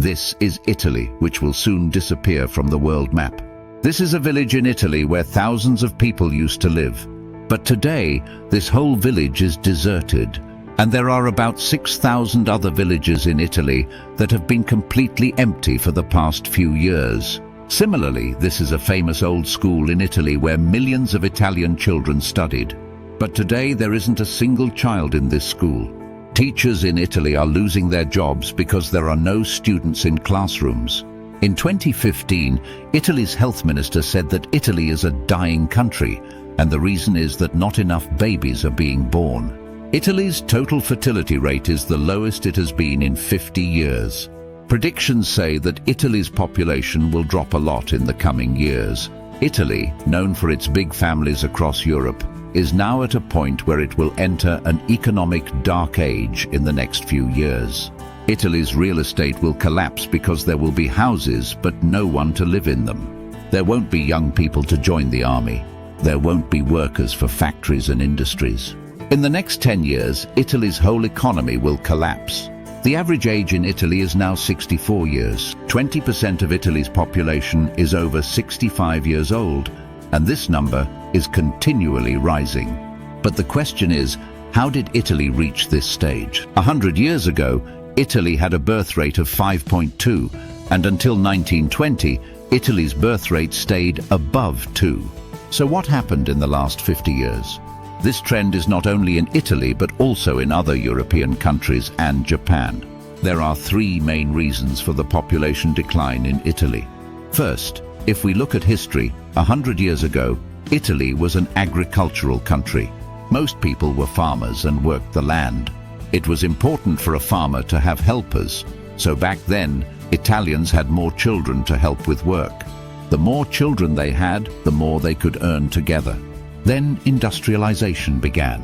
This is Italy, which will soon disappear from the world map. This is a village in Italy where thousands of people used to live. But today, this whole village is deserted, and there are about 6,000 other villages in Italy that have been completely empty for the past few years. Similarly, this is a famous old school in Italy where millions of Italian children studied. But today there isn't a single child in this school. Teachers in Italy are losing their jobs because there are no students in classrooms. In 2015, Italy's health minister said that Italy is a dying country, and the reason is that not enough babies are being born. Italy's total fertility rate is the lowest it has been in 50 years. Predictions say that Italy's population will drop a lot in the coming years. Italy, known for its big families across Europe, is now at a point where it will enter an economic dark age in the next few years. Italy's real estate will collapse because there will be houses but no one to live in them. There won't be young people to join the army. There won't be workers for factories and industries. In the next 10 years, Italy's whole economy will collapse. The average age in Italy is now 64 years. 20% of Italy's population is over 65 years old, and this number is continually rising. But the question is, how did Italy reach this stage? 100 years ago, Italy had a birth rate of 5.2, and until 1920, Italy's birth rate stayed above 2. So what happened in the last 50 years? This trend is not only in Italy but also in other European countries and Japan. There are three main reasons for the population decline in Italy. First, if we look at history, 100 years ago, Italy was an agricultural country. Most people were farmers and worked the land. It was important for a farmer to have helpers, so back then, Italians had more children to help with work. The more children they had, the more they could earn together. Then industrialization began.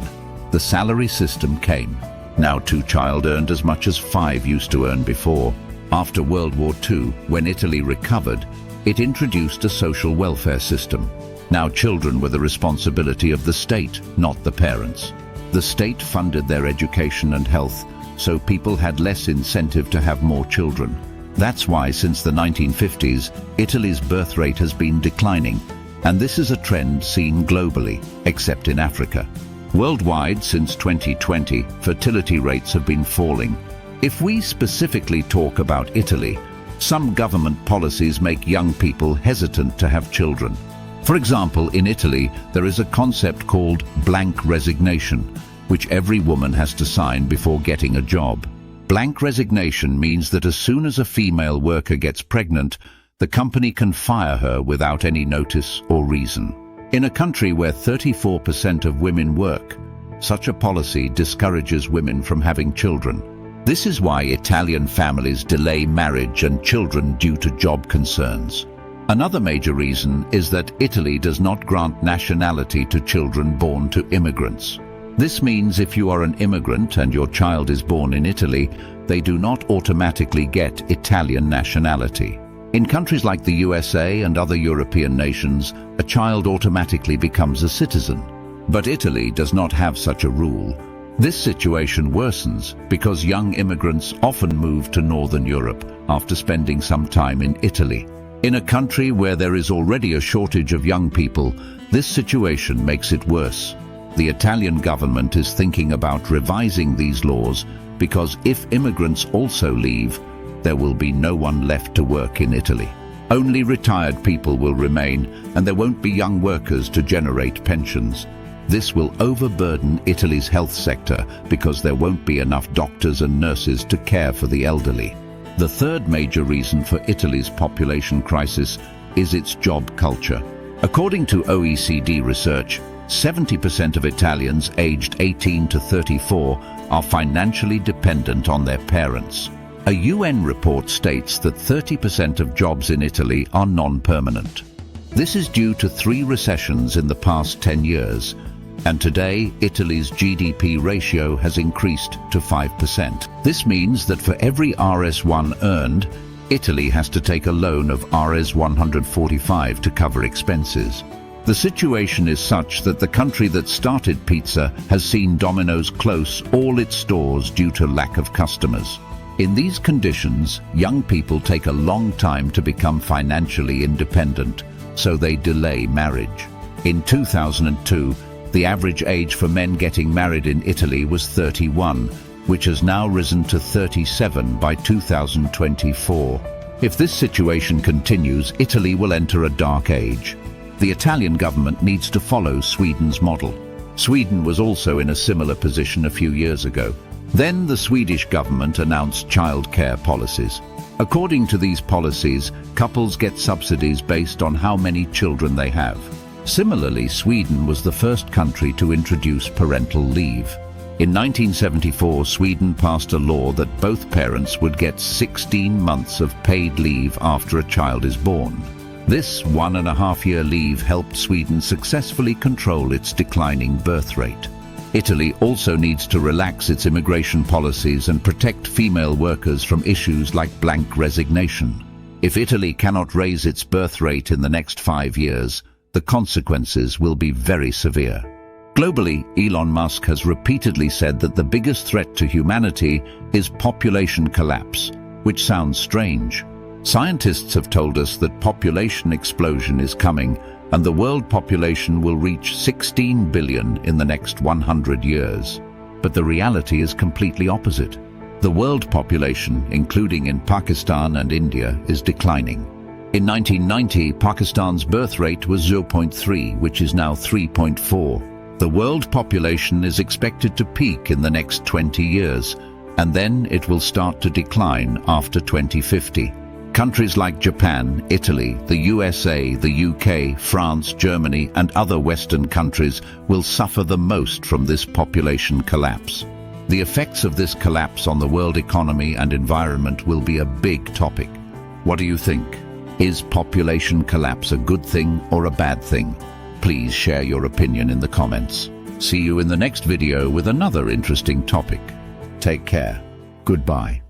The salary system came. Now 2 child earned as much as 5 used to earn before. After World War II, when Italy recovered, it introduced a social welfare system. Now children were the responsibility of the state, not the parents. The state funded their education and health, so people had less incentive to have more children. That's why since the 1950s, Italy's birth rate has been declining, and this is a trend seen globally, except in Africa. Worldwide, since 2020, fertility rates have been falling. If we specifically talk about Italy, some government policies make young people hesitant to have children. For example, in Italy, there is a concept called blank resignation, which every woman has to sign before getting a job. Blank resignation means that as soon as a female worker gets pregnant, the company can fire her without any notice or reason. In a country where 34% of women work, such a policy discourages women from having children. This is why Italian families delay marriage and children due to job concerns. Another major reason is that Italy does not grant nationality to children born to immigrants. This means if you are an immigrant and your child is born in Italy, they do not automatically get Italian nationality. In countries like the USA and other European nations, a child automatically becomes a citizen. But Italy does not have such a rule. This situation worsens because young immigrants often move to Northern Europe after spending some time in Italy. In a country where there is already a shortage of young people, this situation makes it worse. The Italian government is thinking about revising these laws because if immigrants also leave, there will be no one left to work in Italy. Only retired people will remain, and there won't be young workers to generate pensions. This will overburden Italy's health sector because there won't be enough doctors and nurses to care for the elderly. The third major reason for Italy's population crisis is its job culture. According to OECD research, 70% of Italians aged 18 to 34 are financially dependent on their parents. A UN report states that 30% of jobs in Italy are non-permanent. This is due to 3 recessions in the past 10 years, and today Italy's GDP ratio has increased to 5%. This means that for every RS1 earned, Italy has to take a loan of Rs 145 to cover expenses. The situation is such that the country that started pizza has seen Domino's close all its stores due to lack of customers. In these conditions, young people take a long time to become financially independent, so they delay marriage. In 2002, the average age for men getting married in Italy was 31, which has now risen to 37 by 2024. If this situation continues, Italy will enter a dark age. The Italian government needs to follow Sweden's model. Sweden was also in a similar position a few years ago. Then the Swedish government announced childcare policies. According to these policies, couples get subsidies based on how many children they have. Similarly, Sweden was the first country to introduce parental leave. In 1974, Sweden passed a law that both parents would get 16 months of paid leave after a child is born. This 1.5-year leave helped Sweden successfully control its declining birth rate. Italy also needs to relax its immigration policies and protect female workers from issues like blank resignation. If Italy cannot raise its birth rate in the next 5 years, the consequences will be very severe. Globally, Elon Musk has repeatedly said that the biggest threat to humanity is population collapse, which sounds strange. Scientists have told us that population explosion is coming, and the world population will reach 16 billion in the next 100 years. But the reality is completely opposite. The world population, including in Pakistan and India, is declining. In 1990, Pakistan's birth rate was 0.3, which is now 3.4. The world population is expected to peak in the next 20 years, and then it will start to decline after 2050. Countries like Japan, Italy, the USA, the UK, France, Germany, and other Western countries will suffer the most from this population collapse. The effects of this collapse on the world economy and environment will be a big topic. What do you think? Is population collapse a good thing or a bad thing? Please share your opinion in the comments. See you in the next video with another interesting topic. Take care. Goodbye.